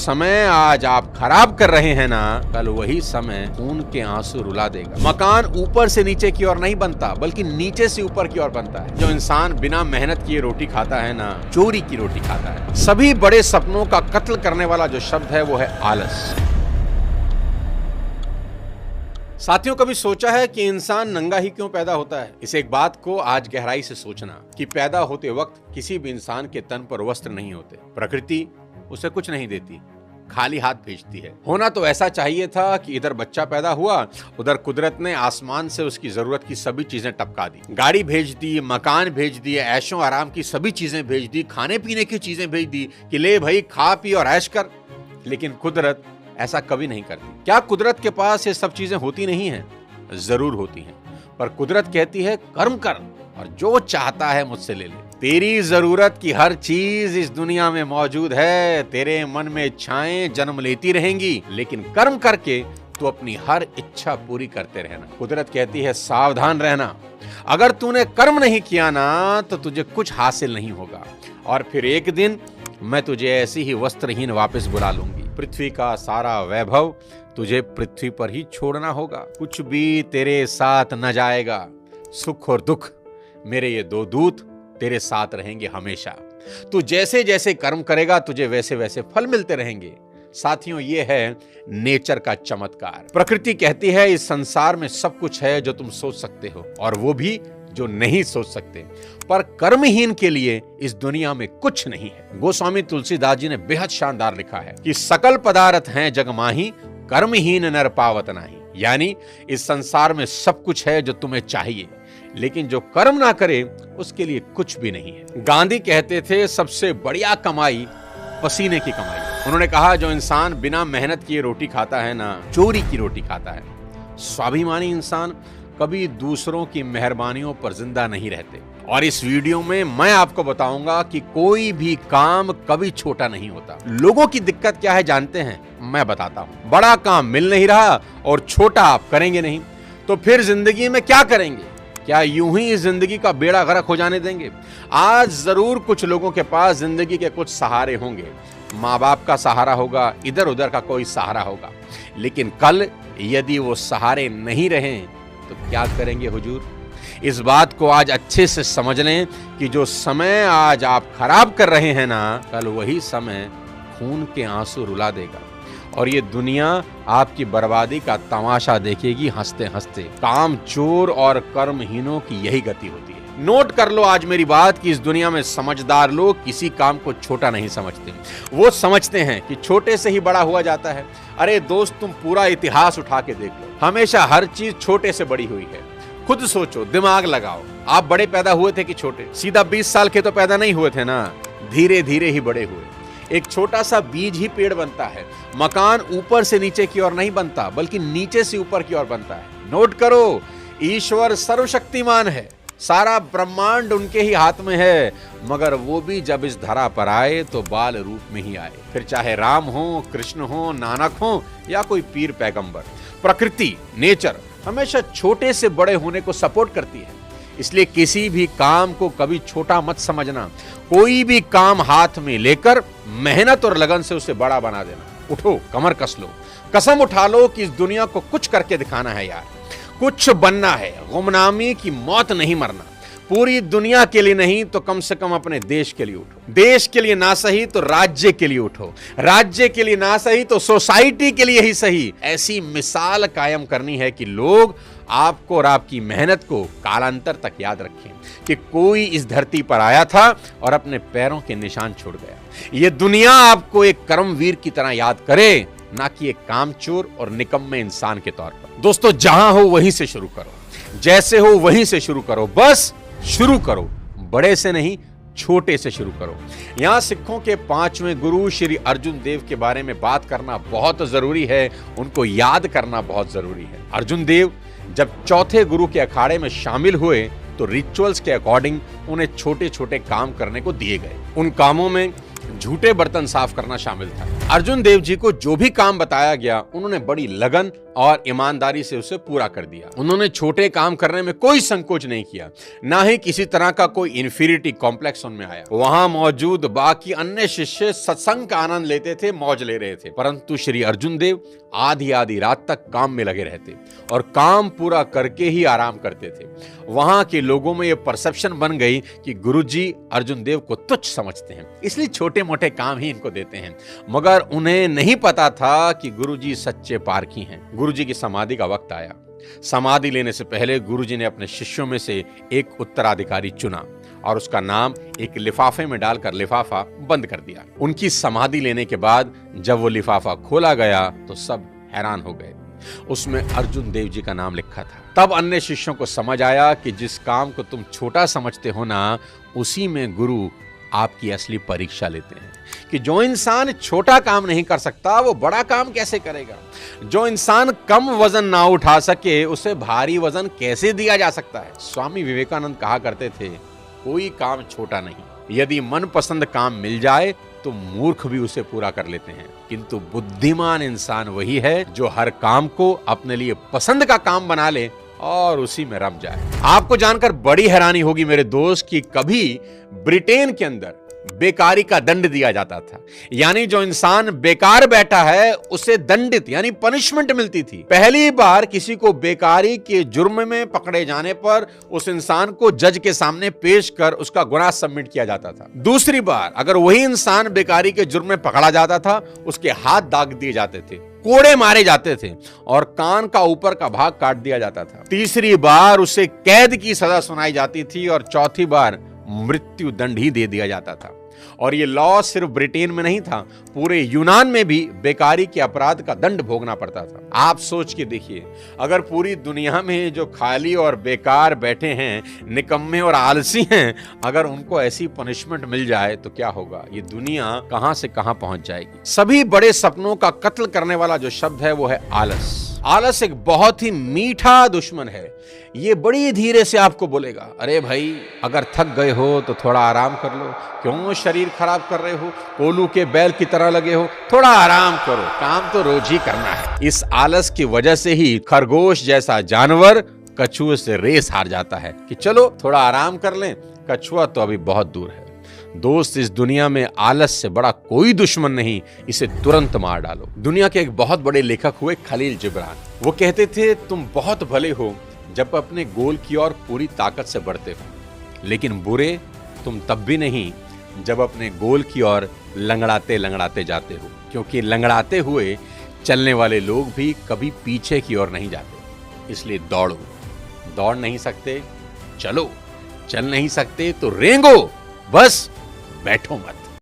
समय आज आप खराब कर रहे हैं ना, कल वही समय खून के आंसू रुला देगा। मकान ऊपर से नीचे की ओर नहीं बनता, बल्कि नीचे से ऊपर की ओर बनता है। जो इंसान बिना मेहनत किए रोटी खाता है ना, चोरी की रोटी खाता है। सभी बड़े सपनों का कत्ल करने वाला जो शब्द है वो है आलस। साथियों, कभी सोचा है कि इंसान नंगा ही क्यों पैदा होता है? इस एक बात को आज गहराई से सोचना कि पैदा होते वक्त किसी भी इंसान के तन पर वस्त्र नहीं होते। प्रकृति उसे कुछ नहीं देती, खाली हाथ भेजती है। होना तो ऐसा चाहिए था कि इधर बच्चा पैदा हुआ, उधर कुदरत ने आसमान से उसकी जरूरत की सभी चीजें टपका दी। गाड़ी भेज दी, मकान भेज दिए, ऐशो आराम की सभी चीजें भेज दी, खाने पीने की चीजें भेज दी कि ले भाई खा पी और ऐश कर। लेकिन कुदरत ऐसा कभी नहीं करती। क्या कुदरत के पास ये सब चीजें होती नहीं हैं? जरूर होती हैं, पर कुदरत कहती है कर्म कर और जो चाहता है मुझसे ले ले। तेरी जरूरत की हर चीज इस दुनिया में मौजूद है। तेरे मन में इच्छाएं जन्म लेती रहेंगी, लेकिन कर्म करके तू अपनी हर इच्छा पूरी करते रहना। कुदरत कहती है सावधान रहना, अगर तूने कर्म नहीं किया ना तो तुझे कुछ हासिल नहीं होगा, और फिर एक दिन मैं तुझे ऐसी ही वस्त्रहीन वापस बुला लूंगी। पृथ्वी का सारा वैभव तुझे पृथ्वी पर ही छोड़ना होगा। कुछ भी तेरे साथ न जाएगा। सुख और दुख मेरे ये दो दूत तेरे साथ रहेंगे हमेशा। तू जैसे जैसे कर्म करेगा तुझे वैसे वैसे फल मिलते रहेंगे। साथियों, ये है नेचर का चमत्कार। प्रकृति कहती है इस संसार में सब कुछ है जो तुम सोच सकते हो, और वो भी जो नहीं सोच सकते। पर कर्महीन के लिए इस दुनिया में कुछ नहीं है। गोस्वामी तुलसीदास जी ने बेहद शानदार लिखा है कि सकल पदार्थ हैं जग माही, कर्महीन नर पावत नाही। यानी इस संसार में सब कुछ है जो तुम्हें चाहिए, लेकिन जो कर्म ना करे उसके लिए कुछ भी नहीं है। गांधी कहते थे सबसे बढ़िया कमाई पसीने की कमाई। उन्होंने कहा जो इंसान बिना मेहनत किए रोटी खाता है ना, चोरी की रोटी खाता है। स्वाभिमानी इंसान कभी दूसरों की मेहरबानियों पर जिंदा नहीं रहते। और इस वीडियो में मैं आपको बताऊंगा कि कोई भी काम कभी छोटा नहीं होता। लोगों की दिक्कत क्या है जानते हैं? मैं बताता हूं। बड़ा काम मिल नहीं रहा और छोटा आप करेंगे नहीं, तो फिर जिंदगी में क्या करेंगे? क्या यूं ही जिंदगी का बेड़ा गर्क हो जाने देंगे? आज जरूर कुछ लोगों के पास जिंदगी के कुछ सहारे होंगे। माँ बाप का सहारा होगा, इधर उधर का कोई सहारा होगा, लेकिन कल यदि वो सहारे नहीं रहे तो क्या करेंगे हुजूर? इस बात को आज अच्छे से समझ लें कि जो समय आज आप खराब कर रहे हैं ना, कल वही समय खून के आंसू रुला देगा, और ये दुनिया आपकी बर्बादी का तमाशा देखेगी हंसते हंसते। काम चोर और कर्महीनों की यही गति होती है। नोट कर लो आज मेरी बात कि इस दुनिया में समझदार लोग किसी काम को छोटा नहीं समझते। वो समझते हैं कि छोटे से ही बड़ा हुआ जाता है। अरे दोस्त, तुम पूरा इतिहास उठा के देख लो, हमेशा हर चीज छोटे से बड़ी हुई है। खुद सोचो, दिमाग लगाओ, आप बड़े पैदा हुए थे कि छोटे? सीधा 20 साल के तो पैदा नहीं हुए थे ना, धीरे धीरे ही बड़े हुए। एक छोटा सा बीज ही पेड़ बनता है। मकान ऊपर से नीचे की ओर नहीं बनता, बल्कि नीचे से ऊपर की ओर बनता है। नोट करो, ईश्वर सर्वशक्तिमान है, सारा ब्रह्मांड उनके ही हाथ में है, मगर वो भी जब इस धरा पर आए तो बाल रूप में ही आए। फिर चाहे राम हो, कृष्ण हो, नानक हो या कोई पीर पैगंबर। प्रकृति, नेचर हमेशा छोटे से बड़े होने को सपोर्ट करती है। इसलिए किसी भी काम को कभी छोटा मत समझना। कोई भी काम हाथ में लेकर मेहनत और लगन से उसे बड़ा बना देना। उठो, कमर कस लो, कसम उठा लो कि इस दुनिया को कुछ करके दिखाना है यार, कुछ बनना है। गुमनामी की मौत नहीं मरना। पूरी दुनिया के लिए नहीं तो कम से कम अपने देश के लिए उठो। देश के लिए ना सही तो राज्य के लिए उठो। राज्य के लिए ना सही तो सोसाइटी के लिए ही सही। ऐसी मिसाल कायम करनी है कि लोग आपको और आपकी मेहनत को कालांतर तक याद रखें कि कोई इस धरती पर आया था और अपने पैरों के निशान छोड़ गया। ये दुनिया आपको एक कर्मवीर की तरह याद करे, ना कि एक कामचोर और निकम्मे इंसान के तौर पर। दोस्तों, जहां हो वहीं से शुरू करो, जैसे हो वहीं से शुरू करो। बस शुरू करो, बड़े से नहीं, छोटे से शुरू करो। यहाँ सिखों के 5वें गुरु श्री अर्जुन देव के बारे में बात करना बहुत जरूरी है, उनको याद करना बहुत जरूरी है। अर्जुन देव जब चौथे गुरु के अखाड़े में शामिल हुए तो रिचुअल्स के अकॉर्डिंग उन्हें छोटे छोटे काम करने को दिए गए। उन कामों में झूठे बर्तन साफ करना शामिल था। अर्जुन देव जी को जो भी काम बताया गया उन्होंने बड़ी लगन और ईमानदारी से उसे पूरा कर दिया। उन्होंने छोटे काम करने में कोई संकोच नहीं किया, ना ही किसी तरह का कोई इंफीरियरिटी कॉम्प्लेक्स उनमें आया। वहां मौजूद बाकी अन्य शिष्य सत्संग का आनंद लेते थे, मौज ले रहे थे, परंतु श्री अर्जुन देव आधी आधी रात तक काम में लगे रहते और काम पूरा करके ही आराम करते थे। वहां के लोगों में यह परसेप्शन बन गई कि गुरुजी अर्जुन देव को तुच्छ समझते हैं, इसलिए छोटे मोटे काम ही इनको देते हैं। मगर उन्हें नहीं पता था कि गुरुजी सच्चे पारखी हैं। गुरुजी की समाधि का वक्त आया। समाधि लेने से पहले गुरुजी ने अपने शिष्यों में से एक उत्तराधिकारी चुना और उसका नाम एक लिफाफे में डालकर लिफाफा बंद कर दिया। उनकी समाधि लेने के बाद जब वो लिफाफा खोला गया तो सब हैरान हो गए। उसमें अर्जुन देव जी का नाम लिखा था। तब अन्य शिष्यों को समझ आया कि जिस काम को तुम छोटा समझते हो ना, उसी में गुरु आपकी असली परीक्षा लेते हैं कि जो इंसान छोटा काम नहीं कर सकता वो बड़ा काम कैसे करेगा। जो इंसान कम वजन ना उठा सके उसे भारी वजन कैसे दिया जा सकता है। स्वामी विवेकानंद कहा करते थे, कोई काम छोटा नहीं, यदि मनपसंद काम मिल जाए तो मूर्ख भी उसे पूरा कर लेते हैं, किंतु बुद्धिमान इंसान वही है जो हर काम को अपने लिए पसंद का काम बना ले और उसी में रम जाए। आपको जानकर बड़ी हैरानी होगी मेरे दोस्त कि कभी ब्रिटेन के अंदर बेकारी का दंड दिया जाता था, यानी जो इंसान बेकार बैठा है उसे दंडित यानी पनिशमेंट मिलती थी। पहली बार किसी को बेकारी के जुर्म में पकड़े जाने पर उस इंसान को जज के सामने पेश कर उसका गुनाह सबमिट किया जाता था। दूसरी बार अगर वही इंसान बेकारी के जुर्म में पकड़ा जाता था, उसके हाथ दाग दिए जाते थे, कोड़े मारे जाते थे और कान का ऊपर का भाग काट दिया जाता था। तीसरी बार उसे कैद की सजा सुनाई जाती थी और चौथी बार मृत्यु दंड ही दे दिया जाता था। और ये लॉ सिर्फ ब्रिटेन में नहीं था, पूरे यूनान में भी बेकारी के अपराध का दंड भोगना पड़ता था। आप सोच के देखिए, अगर पूरी दुनिया में जो खाली और बेकार बैठे हैं, निकम्मे और आलसी हैं, अगर उनको ऐसी पनिशमेंट मिल जाए तो क्या होगा। ये दुनिया कहां से कहां पहुंच जाएगी। सभी बड़े सपनों का कत्ल करने वाला जो शब्द है वो है आलस। आलस एक बहुत ही मीठा दुश्मन है। ये बड़ी धीरे से आपको बोलेगा, अरे भाई अगर थक गए हो तो थोड़ा आराम कर लो, क्यों शरीर खराब कर रहे हो, कोलू के बैल की तरह लगे हो, थोड़ा आराम करो, काम तो रोज ही करना है। इस आलस की वजह से ही खरगोश जैसा जानवर कछुए से रेस हार जाता है कि चलो थोड़ा आराम कर लें, कछुआ तो अभी बहुत दूर है। दोस्त, इस दुनिया में आलस से बड़ा कोई दुश्मन नहीं, इसे तुरंत मार डालो। दुनिया के एक बहुत बड़े लेखक हुए खलील जिब्रान। वो कहते थे, तुम बहुत भले हो जब अपने गोल की ओर पूरी ताकत से बढ़ते हो, लेकिन बुरे तुम तब भी नहीं जब अपने गोल की ओर लंगड़ाते लंगड़ाते जाते हो, क्योंकि लंगड़ाते हुए चलने वाले लोग भी कभी पीछे की ओर नहीं जाते। इसलिए दौड़ो, दौड़ नहीं सकते चलो, चल नहीं सकते तो रेंगो, बस बैठो मत।